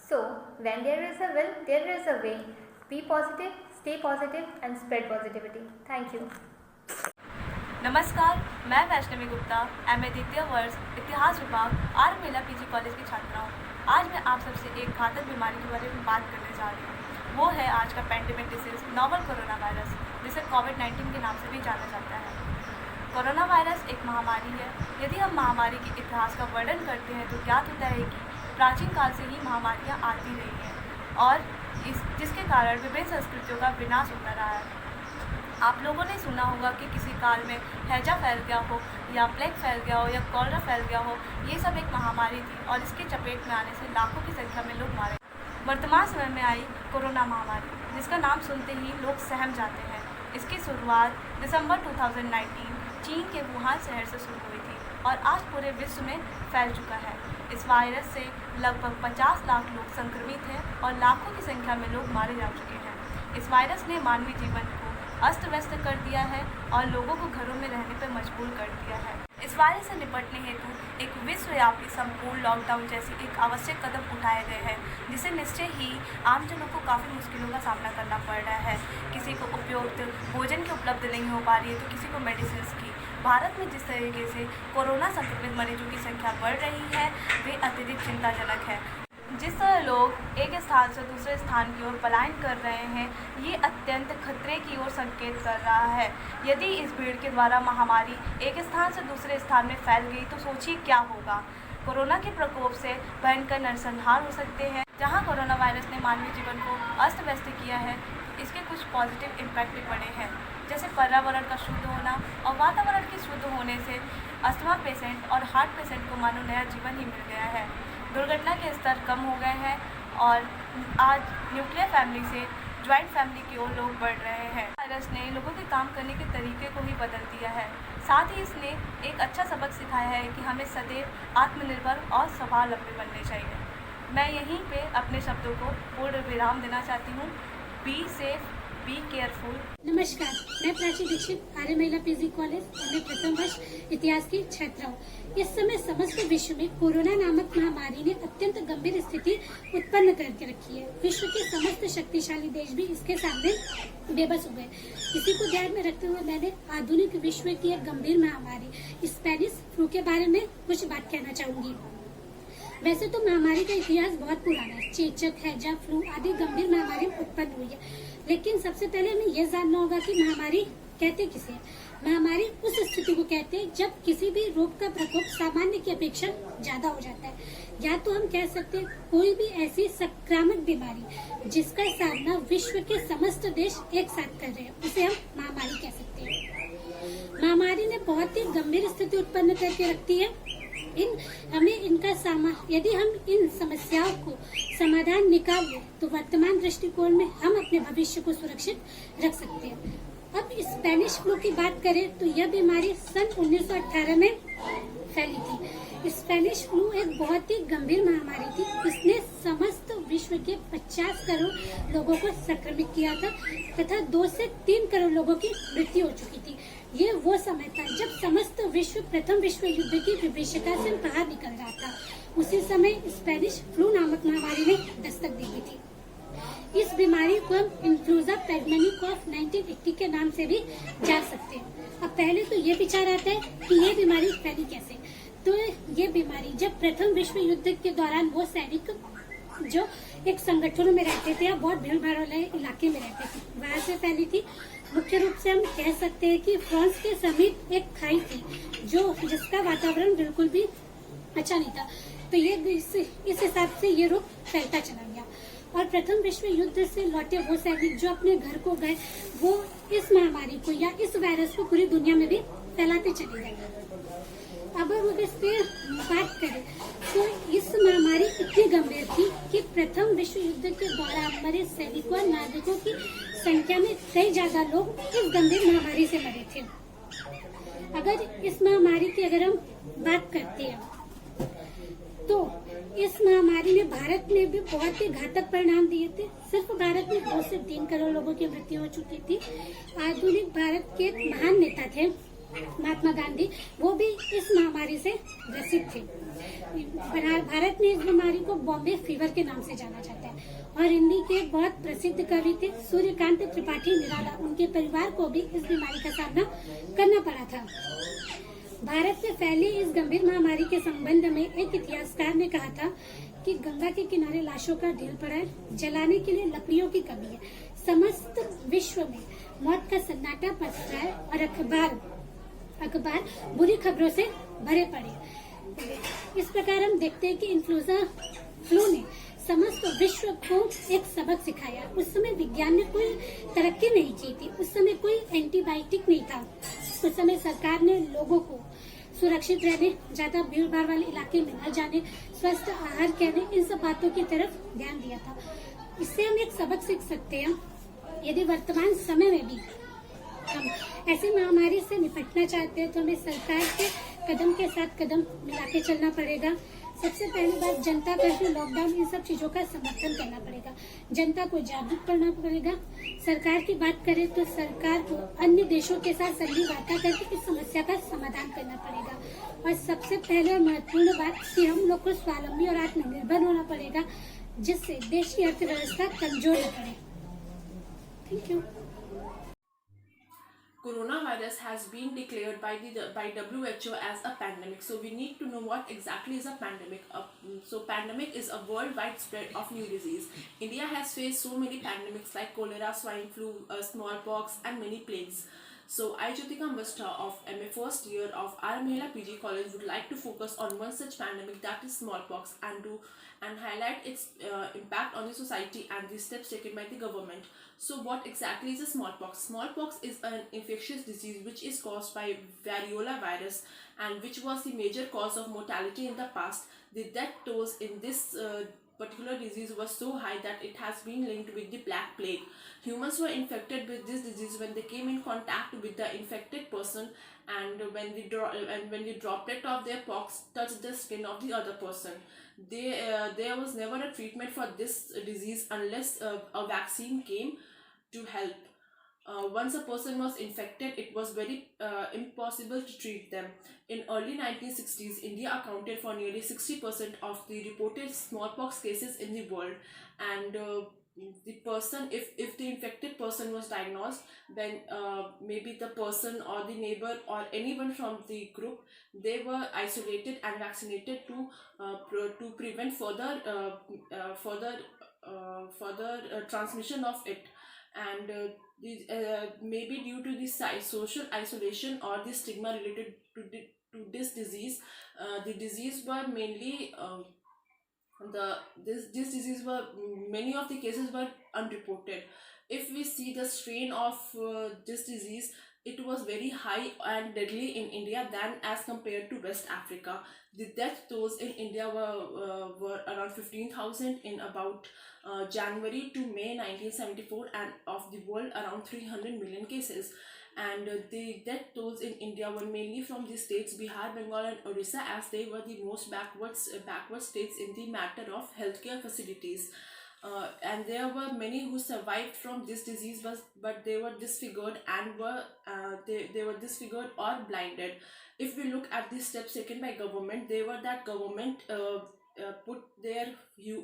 So when there is a will there is a way. Be positive, stay positive and spread positivity. Thank you. नमस्कार, मैं वैष्णवी गुप्ता MA द्वितीय वर्ष इतिहास विभाग आर महिला PG कॉलेज की छात्रा हूँ। आज मैं आप सबसे एक घातक बीमारी के बारे में बात करने जा रही हूँ। वो है आज का pandemic disease novel corona virus, जिसे कोविड-19 के नाम से भी जाना जाता है। कोरोना वायरस एक महामारी है। यदि हम महामारी के इतिहास का वर्णन करते हैं तो ज्ञात होता है कि प्राचीन काल से ही महामारियाँ आती रही हैं और जिसके कारण विभिन्न संस्कृतियों का विनाश होता रहा है। आप लोगों ने सुना होगा कि किसी काल में हैजा फैल गया हो या प्लेग फैल गया हो या कॉलरा फैल गया हो। ये सब एक महामारी थी और इसके चपेट में आने से लाखों की संख्या में लोग मारे। वर्तमान समय में आई कोरोना महामारी, जिसका नाम सुनते ही लोग सहम जाते हैं। इसकी शुरुआत दिसंबर 2019 चीन के वुहान शहर से शुरू हुई थी और आज पूरे विश्व में फैल चुका है। इस वायरस से लगभग 50 लाख लोग संक्रमित हैं और लाखों की संख्या में लोग मारे जा चुके हैं। इस वायरस ने मानवीय जीवन को अस्त व्यस्त कर दिया है और लोगों को घरों में रहने पर मजबूर कर दिया है। इस वायरस से निपटने हेतु एक विश्वव्यापी संपूर्ण लॉकडाउन जैसी एक आवश्यक कदम उठाए गए हैं, जिसे निश्चय ही आमजनों को काफ़ी मुश्किलों का सामना करना पड़ रहा है। किसी को उपयुक्त भोजन की उपलब्ध नहीं हो पा रही है तो किसी को मेडिसिन की। भारत में जिस तरीके से कोरोना संक्रमित मरीजों की संख्या बढ़ रही है वे अत्यधिक चिंताजनक है। जिस तरह लोग एक स्थान से दूसरे स्थान की ओर पलायन कर रहे हैं, ये अत्यंत खतरे की ओर संकेत कर रहा है। यदि इस भीड़ के द्वारा महामारी एक स्थान से दूसरे स्थान में फैल गई तो सोचिए क्या होगा। कोरोना के प्रकोप से भयंकर नरसंहार हो सकते हैं। जहां कोरोना वायरस ने मानवीय जीवन को अस्त व्यस्त किया है, इसके कुछ पॉजिटिव इम्पैक्ट भी पड़े हैं, जैसे पर्यावरण का शुद्ध होना और वातावरण के शुद्ध होने से अस्थमा पेशेंट और हार्ट पेशेंट को मानो नया जीवन ही मिल गया है। दुर्घटना के स्तर कम हो गए हैं और आज न्यूक्लियर फैमिली से ज्वाइंट फैमिली की ओर लोग बढ़ रहे हैं। वायरस ने लोगों के काम करने के तरीके को ही बदल दिया है। साथ ही इसने एक अच्छा सबक सिखाया है कि हमें सदैव आत्मनिर्भर और स्वावलंबी बनने चाहिए। मैं यहीं पे अपने शब्दों को पूर्ण विराम देना चाहती हूँ। Be safe, be careful. नमस्कार, मैं प्राची दीक्षित आर्य महिला PG कॉलेज MA प्रथम वर्ष इतिहास की छात्रा हूँ। इस समय समस्त विश्व में कोरोना नामक महामारी ने अत्यंत गंभीर स्थिति उत्पन्न करके रखी है। विश्व के समस्त शक्तिशाली देश भी इसके सामने बेबस हो गए। इसी को ध्यान में रखते हुए मैंने आधुनिक विश्व की एक गंभीर महामारी स्पेनिश फ्लू के बारे में कुछ बात कहना चाहूंगी। वैसे तो महामारी का इतिहास बहुत पुराना है। चेचक, हैजा, फ्लू आदि गंभीर महामारी उत्पन्न हुई है, लेकिन सबसे पहले हमें यह जानना होगा कि महामारी कहते किसे हैं। महामारी उस स्थिति को कहते हैं जब किसी भी रोग का प्रकोप सामान्य की अपेक्षा ज्यादा हो जाता है, या तो हम कह सकते हैं कोई भी ऐसी संक्रामक बीमारी जिसका सामना विश्व के समस्त देश एक साथ कर रहे हैं, उसे हम महामारी कह सकते हैं। महामारी ने बहुत ही गंभीर स्थिति उत्पन्न करके रखती है। यदि हम इन समस्याओं को समाधान निकाल लें तो वर्तमान दृष्टिकोण में हम अपने भविष्य को सुरक्षित रख सकते हैं। अब स्पेनिश फ्लू की बात करें तो यह बीमारी सन 1918 में फैली थी। स्पेनिश फ्लू एक बहुत ही गंभीर महामारी थी। इसने समस्त विश्व के 50 करोड़ लोगों को संक्रमित किया था तथा 2 से 3 करोड़ लोगों की मृत्यु हो चुकी थी। ये वो समय था जब समस्त विश्व प्रथम विश्व युद्ध की विभीषिका से बाहर निकल रहा था। उसी समय स्पेनिश फ्लू नामक महामारी ने दस्तक दी हुई थी। इस बीमारी को हम इन्फ्लुएंजा पैगमेनिक ऑफ 1980 के नाम से भी जान सकते हैं। अब पहले तो ये विचार आता है कि ये बीमारी फैली कैसे। तो ये बीमारी जब प्रथम विश्व युद्ध के दौरान वो सैनिक जो एक संगठनों में रहते थे या बहुत भीड़ भाड़ वाले इलाके में रहते थे, वहां से फैली थी। मुख्य रूप से हम कह सकते हैं कि फ्रांस के समीप एक खाई थी जिसका वातावरण बिल्कुल भी अच्छा नहीं था। तो ये इस हिसाब से ये रोग फैलता चला गया और प्रथम विश्व युद्ध से लौटे वो सैनिक जो अपने घर को गए, वो इस महामारी को या इस वायरस को पूरी दुनिया में भी फैलाते चले गए। अब हम अगर इस पे बात करें तो इस महामारी इतनी गंभीर थी कि प्रथम विश्व युद्ध के दौरान मरे सैनिकों और नागरिकों की संख्या में कई ज्यादा लोग इस गंभीर महामारी से मरे थे। अगर इस महामारी की अगर हम बात करते हैं तो इस महामारी ने भारत में भी बहुत ही घातक परिणाम दिए थे। सिर्फ भारत में 2 से 3 करोड़ लोगों की मृत्यु हो चुकी थी। आधुनिक भारत के एक महान नेता थे महात्मा गांधी, वो भी इस महामारी से ग्रसित थे। भारत में इस बीमारी को बॉम्बे फीवर के नाम से जाना जाता है और हिंदी के बहुत प्रसिद्ध कवि थे सूर्यकांत त्रिपाठी निराला, उनके परिवार को भी इस बीमारी का सामना करना पड़ा था। भारत में फैली इस गंभीर महामारी के संबंध में एक इतिहासकार ने कहा था कि गंगा के किनारे लाशों का ढेर पड़ा है, जलाने के लिए लकड़ियों की कमी है, समस्त विश्व में मौत का सन्नाटा पसरा है और अखबार बुरी खबरों से भरे पड़े। इस प्रकार हम देखते हैं कि इन्फ्लुएंजा फ्लू ने समस्त विश्व को एक सबक सिखाया। उस समय विज्ञान ने कोई तरक्की नहीं की थी, उस समय कोई एंटीबायोटिक नहीं था, उस समय सरकार ने लोगों को सुरक्षित रहने, ज्यादा भीड़ भाड़ वाले इलाके में न जाने, स्वस्थ आहार कहने, इन सब बातों की तरफ ध्यान दिया था। इससे हम एक सबक सीख सकते हैं, यदि वर्तमान समय में भी हम ऐसी महामारी से निपटना चाहते हैं तो हमें सरकार के कदम के साथ कदम मिला के चलना पड़ेगा। सबसे पहली बात, जनता कर्फ्यू, लॉकडाउन, इन सब चीजों का समर्थन करना पड़ेगा, जनता को जागरूक करना पड़ेगा। सरकार की बात करें तो सरकार को अन्य देशों के साथ संधि वार्ता करके इस समस्या का समाधान करना पड़ेगा। और सबसे पहले और महत्वपूर्ण बात कि हम लोग को स्वावलंबी और आत्मनिर्भर होना पड़ेगा, जिससे देश की अर्थव्यवस्था कमजोर न पड़े। Thank you. Coronavirus has been declared by WHO as a pandemic. So we need to know what exactly is a pandemic. So pandemic is a worldwide spread of new disease. India has faced so many pandemics like cholera, swine flu, smallpox and many plagues. So I, Jyotika Mustha of MA first year of R. Mahila PG College would like to focus on one such pandemic, that is smallpox, and highlight its impact on the society and the steps taken by the government. So what exactly is a smallpox? Smallpox is an infectious disease which is caused by variola virus and which was the major cause of mortality in the past. The death tolls in this particular disease was so high that it has been linked with the Black Plague. Humans were infected with this disease when they came in contact with the infected person, and when the droplet of their pox touched the skin of the other person. There was never a treatment for this disease unless a vaccine came to help. Once a person was infected, it was very impossible to treat them. In early 1960s, India accounted for nearly 60% of the reported smallpox cases in the world, and the person, if the infected person was diagnosed, then maybe the person or the neighbor or anyone from the group, they were isolated and vaccinated to prevent further transmission of it. And maybe due to the social isolation or the stigma related to this disease, the disease were mainly many of the cases were unreported. If we see the strain of this disease, it was very high and deadly in India than as compared to West Africa. The death tolls in India were around 15,000 in about January to May 1974, and of the world around 300 million cases. And the death tolls in India were mainly from the states Bihar, Bengal and Orissa, as they were the most backward states in the matter of healthcare facilities. And there were many who survived from this disease, but they were disfigured and they were disfigured or blinded. If we look at the steps taken by government, government put their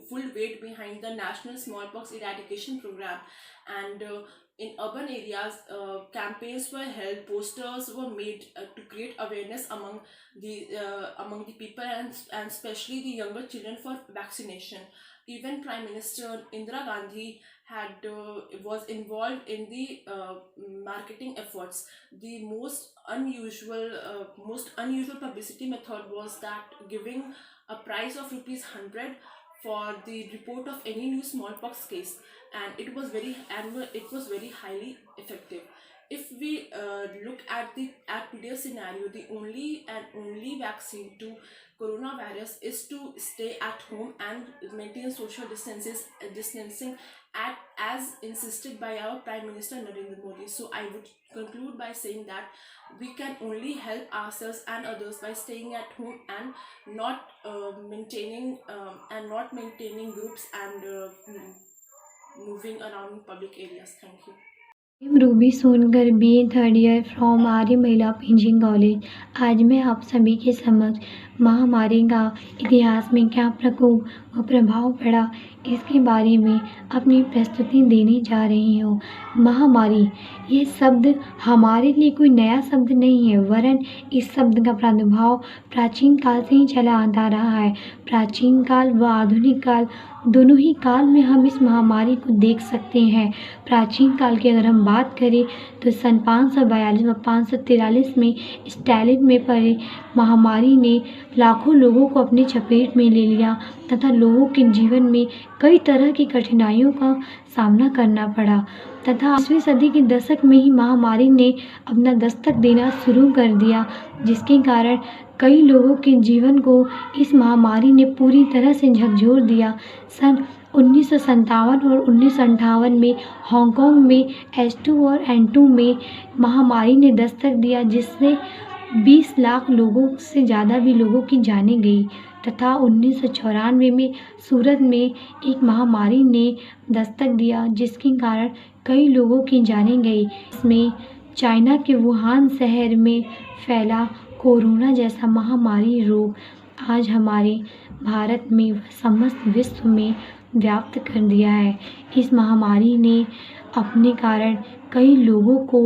full weight behind the National Smallpox Eradication Program, and in urban areas, campaigns were held, posters were made to create awareness among the people and especially the younger children for vaccination. Even Prime Minister Indira Gandhi was involved in the marketing efforts. The most unusual publicity method was that giving a prize of ₹100 for the report of any new smallpox case, and it was very highly effective. If we look at today's scenario, the only vaccine to coronavirus is to stay at home and maintain social distancing as insisted by our Prime Minister Narendra Modi. So I would conclude by saying that we can only help ourselves and others by staying at home and not maintaining groups and moving around in public areas. Thank you. I'm Ruby Sonkar BA third year from Arya Mahila PG college. आज मैं आप सभी के समक्ष महामारी का इतिहास में क्या प्रकोप व प्रभाव पड़ा इसके बारे में अपनी प्रस्तुति देने जा रही हूँ। महामारी ये शब्द हमारे लिए कोई नया शब्द नहीं है, वरन इस शब्द का प्रादुर्भाव प्राचीन काल से ही चला आता रहा है। प्राचीन काल व आधुनिक काल दोनों ही काल में हम इस महामारी को देख सकते हैं। प्राचीन काल की अगर हम बात करें तो सन 542 व 543 में स्टालिन में पड़े महामारी ने लाखों लोगों को अपनी चपेट में ले लिया तथा लोगों के जीवन में कई तरह की कठिनाइयों का सामना करना पड़ा तथा 20वीं सदी के दशक में ही महामारी ने अपना दस्तक देना शुरू कर दिया, जिसके कारण कई लोगों के जीवन को इस महामारी ने पूरी तरह से झकझोर दिया। सन 1957 और 1958 में हांगकांग में H2 और N2 में महामारी ने दस्तक दिया, जिससे 20 लाख लोगों से ज़्यादा भी लोगों की जानें गई तथा 1994 में सूरत में एक महामारी ने दस्तक दिया, जिसके कारण कई लोगों की जानें गई। इसमें चाइना के वुहान शहर में फैला कोरोना जैसा महामारी रोग आज हमारे भारत में समस्त विश्व में व्याप्त कर दिया है। इस महामारी ने अपने कारण कई लोगों को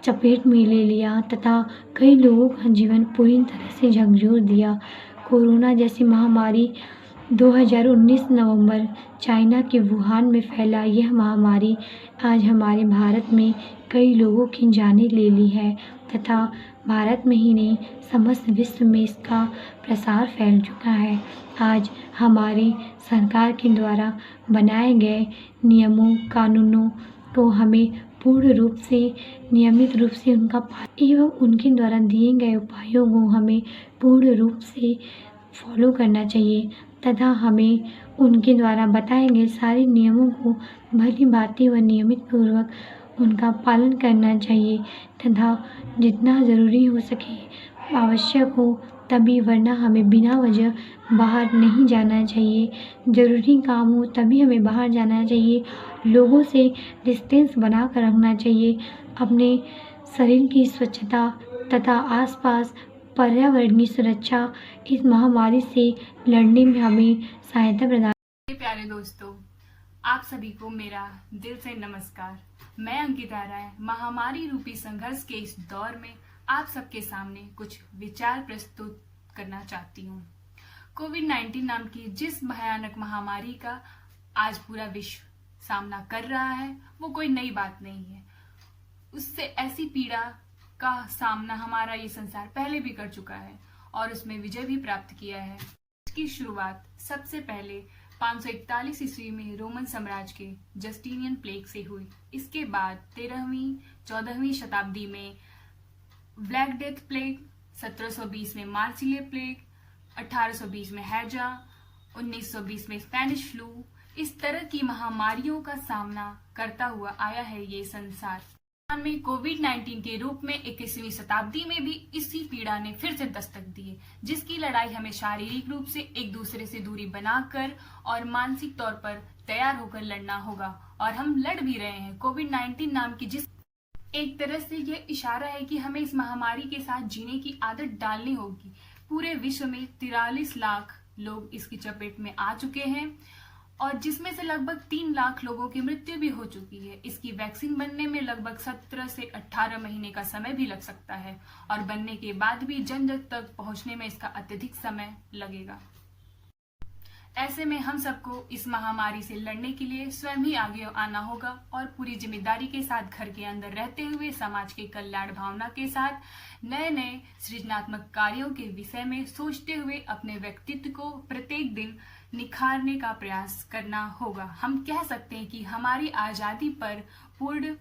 चपेट में ले लिया तथा कई लोगों का जीवन पूरी तरह से झकझोर दिया। कोरोना जैसी महामारी 2019 नवंबर चाइना के वुहान में फैला यह महामारी आज हमारे भारत में कई लोगों की जानें ले ली है तथा भारत में ही नहीं समस्त विश्व में इसका प्रसार फैल चुका है। आज हमारी सरकार के द्वारा बनाए गए नियमों कानूनों को हमें पूर्ण रूप से नियमित रूप से उनका एवं उनके द्वारा दिए गए उपायों को हमें पूर्ण रूप से फॉलो करना चाहिए तथा हमें उनके द्वारा बताए गए सारे नियमों को भली भांति व नियमित पूर्वक उनका पालन करना चाहिए तथा जितना ज़रूरी हो सके आवश्यक हो तभी, वरना हमें बिना वजह बाहर नहीं जाना चाहिए। ज़रूरी काम हो तभी हमें बाहर जाना चाहिए। लोगों से डिस्टेंस बना कर रखना चाहिए। अपने शरीर की स्वच्छता तथा आसपास पर्यावरण की सुरक्षा इस महामारी से लड़ने में हमें सहायता प्रदान। प्यारे दोस्तों, आप सभी को मेरा दिल से नमस्कार। मैं अंकिता राय महामारी रूपी संघर्ष के इस दौर में आप सबके सामने कुछ विचार प्रस्तुत करना चाहती हूँ। कोविड-19 नाम की जिस भयानक महामारी का आज पूरा विश्व सामना कर रहा है वो कोई नई बात नहीं है। उससे ऐसी पीड़ा का सामना हमारा ये संसार पहले भी कर चुका है और उसमें विजय भी प्राप्त किया है। इसकी शुरुआत सबसे पहले 541 ईस्वी में रोमन साम्राज्य के जस्टिनियन प्लेग से हुई। इसके बाद 13वीं 14वीं शताब्दी में ब्लैक डेथ प्लेग, 1720 में मार्सिले प्लेग, 1820 में हैजा, 1920 में स्पेनिश फ्लू, इस तरह की महामारियों का सामना करता हुआ आया है ये संसार। में कोविड-19 के रूप में 21वीं शताब्दी में भी इसी पीड़ा ने फिर से दस्तक दी है, जिसकी लड़ाई हमें शारीरिक रूप से एक दूसरे से दूरी बनाकर और मानसिक तौर पर तैयार होकर लड़ना होगा और हम लड़ भी रहे हैं। कोविड-19 नाम की जिस एक तरह से यह इशारा है कि हमें इस महामारी के साथ जीने की आदत डालनी होगी। पूरे विश्व में 43 लाख लोग इसकी चपेट में आ चुके हैं और जिसमें से लगभग 3 लाख लोगों की मृत्यु भी हो चुकी है। इसकी वैक्सीन बनने में लगभग 17 से 18 महीने का समय भी लग सकता है और बनने के बाद भी जन जन तक पहुंचने में इसका अत्यधिक समय लगेगा। ऐसे में हम सबको इस महामारी से लड़ने के लिए स्वयं ही आगे आना होगा और पूरी जिम्मेदारी के साथ घर के अंदर रहते हुए समाज के कल्याण भावना के साथ नए नए सृजनात्मक कार्यों के विषय में सोचते हुए अपने व्यक्तित्व को प्रत्येक दिन निखारने का प्रयास करना होगा। हम कह सकते हैं कि हमारी आजादी पर पूर्ण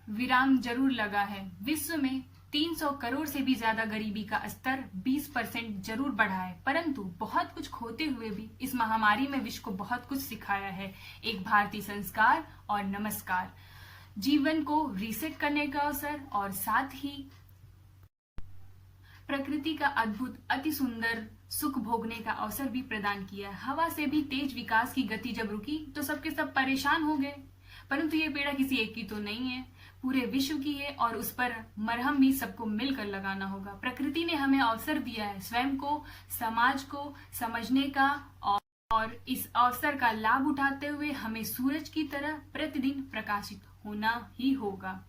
विराम जरूर लगा है। विश्व में 300 करोड़ से भी ज्यादा गरीबी का स्तर 20% जरूर बढ़ा है, परंतु बहुत कुछ खोते हुए भी इस महामारी में विश्व को बहुत कुछ सिखाया है। एक भारतीय संस्कार और नमस्कार, जीवन को रीसेट करने का अवसर और साथ ही प्रकृति का अद्भुत अति सुंदर सुख भोगने का अवसर भी प्रदान किया। हवा से भी तेज विकास की गति जब रुकी तो सबके सब परेशान हो गए, परंतु ये पीड़ा किसी एक की तो नहीं है, पूरे विश्व की है और उस पर मरहम भी सबको मिलकर लगाना होगा। प्रकृति ने हमें अवसर दिया है स्वयं को, समाज को समझने का और इस अवसर का लाभ उठाते हुए हमें सूरज की तरह प्रतिदिन प्रकाशित होना ही होगा।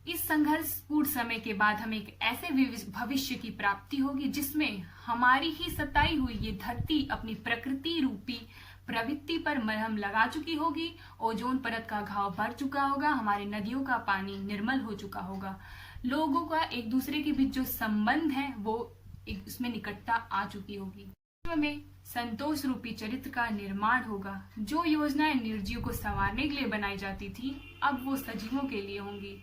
इस संघर्षपूर्ण समय के बाद हमें एक ऐसे भविष्य की प्राप्ति होगी जिसमें हमारी ही सताई हुई ये धरती अपनी प्रकृति रूपी प्रवृत्ति पर मरहम लगा चुकी होगी, ओजोन परत का घाव भर चुका होगा, हमारे नदियों का पानी निर्मल हो चुका होगा, लोगों का एक दूसरे के बीच जो संबंध है वो उसमें निकटता आ चुकी होगी। विश्व में संतोष रूपी चरित्र का निर्माण होगा। जो योजनाएं निर्जीव को संवारने के लिए बनाई जाती थी अब वो सजीवों के लिए होंगी।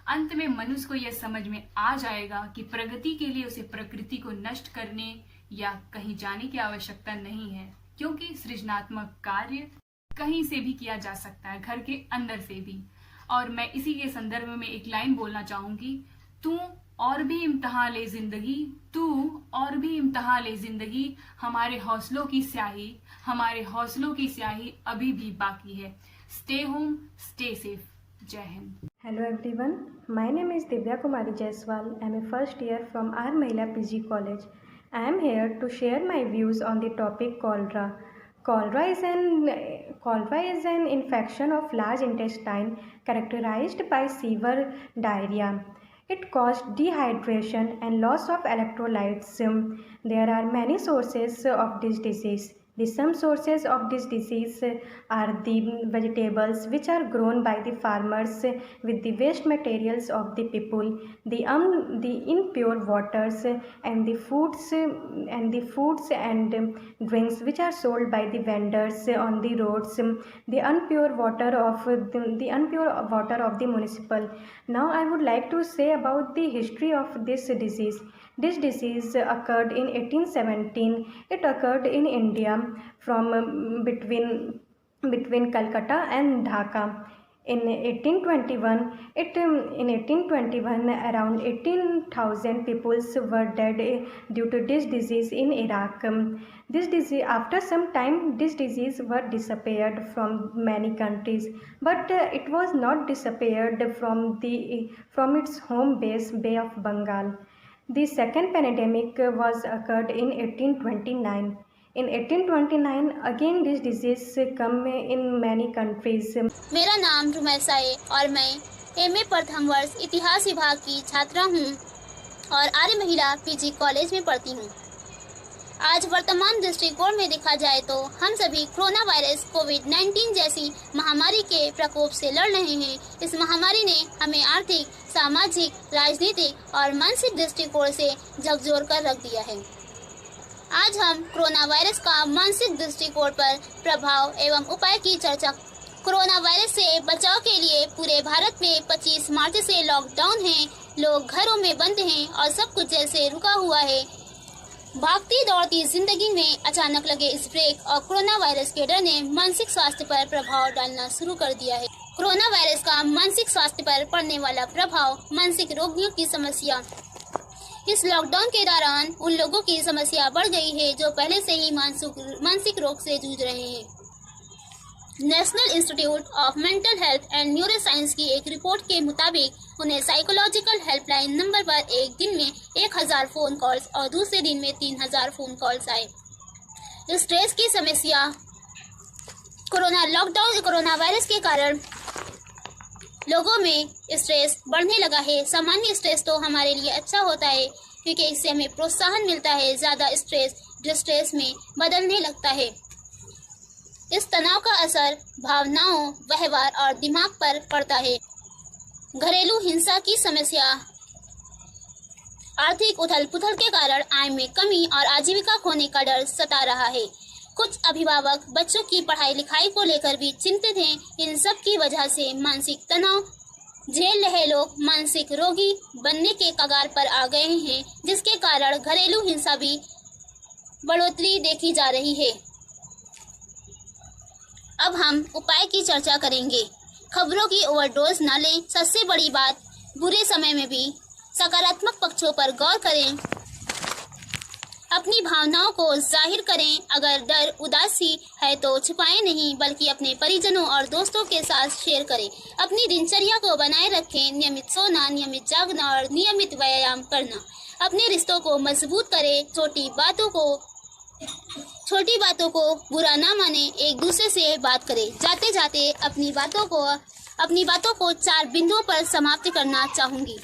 अंत में मनुष्य को यह समझ में आ जाएगा कि प्रगति के लिए उसे प्रकृति को नष्ट करने या कहीं जाने की आवश्यकता नहीं है, क्योंकि सृजनात्मक कार्य कहीं से भी किया जा सकता है, घर के अंदर से भी। और मैं इसी के संदर्भ में एक लाइन बोलना चाहूंगी, तू और भी इम्तिहान ले जिंदगी, तू और भी इम्तिहान ले जिंदगी, हमारे हौसलों की स्याही, हमारे हौसलों की स्याही अभी भी बाकी है। Stay home, stay safe. जय Hind. Hello everyone, my name is Divya Kumari Jaiswal. I am a first year from R Mahila PG College. I am here to share my views on the topic cholera. Cholera is an infection of large intestine characterized by severe diarrhea. It caused dehydration and loss of electrolytes. There are many sources of this disease. Some sources of this disease are the vegetables which are grown by the farmers with the waste materials of the people, the impure waters, and the foods and drinks which are sold by the vendors on the roads, the impure water of the municipal. Now I would like to say about the history of this disease. This disease occurred in 1817. It occurred in India from between Calcutta and Dhaka. In 1821, around 18,000 people were dead due to this disease in Iraq. This disease, after some time, this disease was disappeared from many countries, but it was not disappeared from its home base, Bay of Bengal. The second pandemic was occurred in 1829. In 1829, again this disease come in many countries. मेरा नाम रुमैसा है और मैं MA प्रथम वर्ष इतिहास विभाग की छात्रा हूँ और आर्य महिला पीजी कॉलेज में पढ़ती हूँ। आज वर्तमान दृष्टिकोण में देखा जाए तो हम सभी कोरोना वायरस कोविड-19 जैसी महामारी के प्रकोप से लड़ रहे हैं। इस महामारी ने हमें आर्थिक, सामाजिक, राजनीतिक और मानसिक दृष्टिकोण से झकझोर कर रख दिया है। आज हम कोरोना वायरस का मानसिक दृष्टिकोण पर प्रभाव एवं उपाय की चर्चा। कोरोना वायरस से बचाव के लिए पूरे भारत में 25 मार्च से लॉकडाउन है। लोग घरों में बंद हैं और सब कुछ जैसे रुका हुआ है। भागती दौड़ती जिंदगी में अचानक लगे इस ब्रेक और कोरोना वायरस के डर ने मानसिक स्वास्थ्य पर प्रभाव डालना शुरू कर दिया है। कोरोना वायरस का मानसिक स्वास्थ्य पर पड़ने वाला प्रभाव, मानसिक रोगियों की समस्या। इस लॉकडाउन के दौरान उन लोगों की समस्या बढ़ गई है जो पहले से ही मानसिक रोग से जूझ रहे हैं। National institute of mental health and neuro science की एक रिपोर्ट के मुताबिक उन्हें साइकोलॉजिकल हेल्पलाइन नंबर पर एक दिन में 1000 फोन कॉल्स और दूसरे दिन में 3000 फोन कॉल्स आए। स्ट्रेस की समस्या। कोरोना वायरस के कारण लोगों में स्ट्रेस बढ़ने लगा है। सामान्य स्ट्रेस तो हमारे लिए अच्छा होता है क्योंकि इससे हमें प्रोत्साहन मिलता है। ज्यादा स्ट्रेस डिस्ट्रेस में बदलने लगता है। इस तनाव का असर भावनाओं, व्यवहार और दिमाग पर पड़ता है। घरेलू हिंसा की समस्या। आर्थिक उथल-पुथल के कारण आय में कमी और आजीविका खोने का डर सता रहा है। कुछ अभिभावक बच्चों की पढ़ाई लिखाई को लेकर भी चिंतित हैं। इन सब की वजह से मानसिक तनाव झेल रहे लोग मानसिक रोगी बनने के कगार पर आ गए हैं, जिसके कारण घरेलू हिंसा भी बढ़ोतरी देखी जा रही है। अब हम उपाय की चर्चा करेंगे। खबरों की ओवरडोज न लें। सबसे बड़ी बात, बुरे समय में भी सकारात्मक पक्षों पर गौर करें। अपनी भावनाओं को जाहिर करें। अगर डर उदासी है तो छुपाएं नहीं, बल्कि अपने परिजनों और दोस्तों के साथ शेयर करें। अपनी दिनचर्या को बनाए रखें, नियमित सोना, नियमित जागना और नियमित व्यायाम करना। अपने रिश्तों को मजबूत करें, छोटी बातों को बुरा ना माने, एक दूसरे से बात करें। जाते जाते अपनी बातों को 4 बिंदुओं पर समाप्त करना चाहूंगी।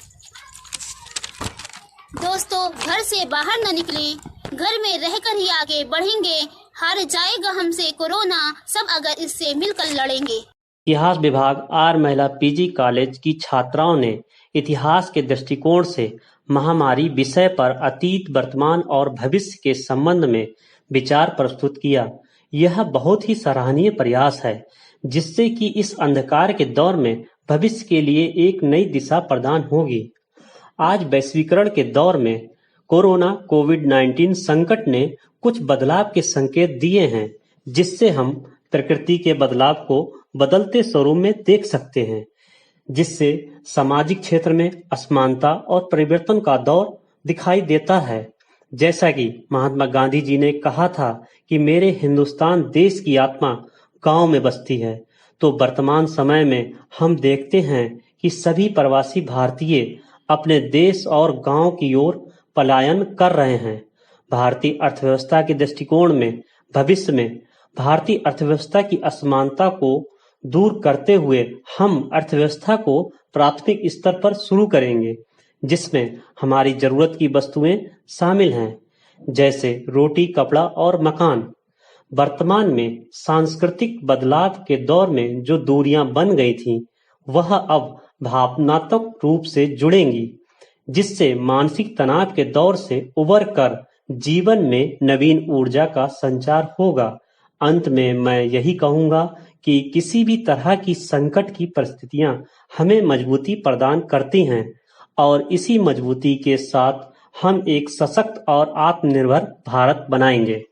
दोस्तों, घर से बाहर न निकलें, घर में रहकर ही आगे बढ़ेंगे। हार जाएगा हमसे कोरोना, सब अगर इससे मिलकर लड़ेंगे। इतिहास विभाग आर महिला पीजी कॉलेज की छात्राओं ने इतिहास के दृष्टिकोण से महामारी विषय पर अतीत, वर्तमान और भविष्य के संबंध में विचार प्रस्तुत किया। यह बहुत ही सराहनीय प्रयास है, जिससे कि इस अंधकार के दौर में भविष्य के लिए एक नई दिशा प्रदान होगी। आज वैश्वीकरण के दौर में कोरोना कोविड-19 संकट ने कुछ बदलाव के संकेत दिए हैं, जिससे हम प्रकृति के बदलाव को बदलते स्वरूप में देख सकते हैं, जिससे सामाजिक क्षेत्र में असमानता और परिवर्तन का दौर दिखाई देता है। जैसा कि महात्मा गांधी जी ने कहा था कि मेरे हिंदुस्तान देश की आत्मा गांव में बसती है, तो वर्तमान समय में हम देखते हैं कि सभी प्रवासी भारतीय अपने देश और गांव की ओर पलायन कर रहे हैं। भारतीय अर्थव्यवस्था के दृष्टिकोण में भविष्य में भारतीय अर्थव्यवस्था की असमानता को दूर करते हुए हम अर्थव्यवस्था को प्राथमिक स्तर पर शुरू करेंगे, जिसमें हमारी जरूरत की वस्तुएं शामिल हैं, जैसे रोटी, कपड़ा और मकान। वर्तमान में सांस्कृतिक बदलाव के दौर में जो दूरियां बन गई थीं, वह अब भावनात्मक रूप से जुड़ेंगी, जिससे मानसिक तनाव के दौर से उबर कर जीवन में नवीन ऊर्जा का संचार होगा। अंत में मैं यही कहूंगा कि किसी भी तरह की संकट की परिस्थितियां हमें मजबूती प्रदान करती हैं, और इसी मजबूती के साथ हम एक सशक्त और आत्मनिर्भर भारत बनाएंगे।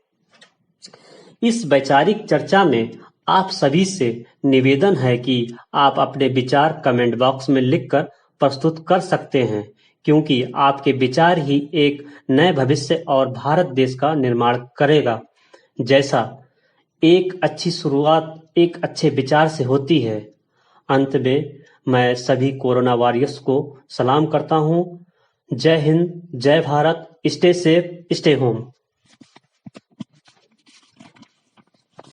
इस वैचारिक चर्चा में आप सभी से निवेदन है कि आप अपने विचार कमेंट बॉक्स में लिखकर प्रस्तुत कर सकते हैं, क्योंकि आपके विचार ही एक नए भविष्य और भारत देश का निर्माण करेगा। जैसा एक अच्छी शुरुआत एक अच्छे विचार से होती है। अंत में मैं सभी कोरोना वॉरियर्स को सलाम करता हूं। जय हिंद, जय Bharat, stay safe, stay home.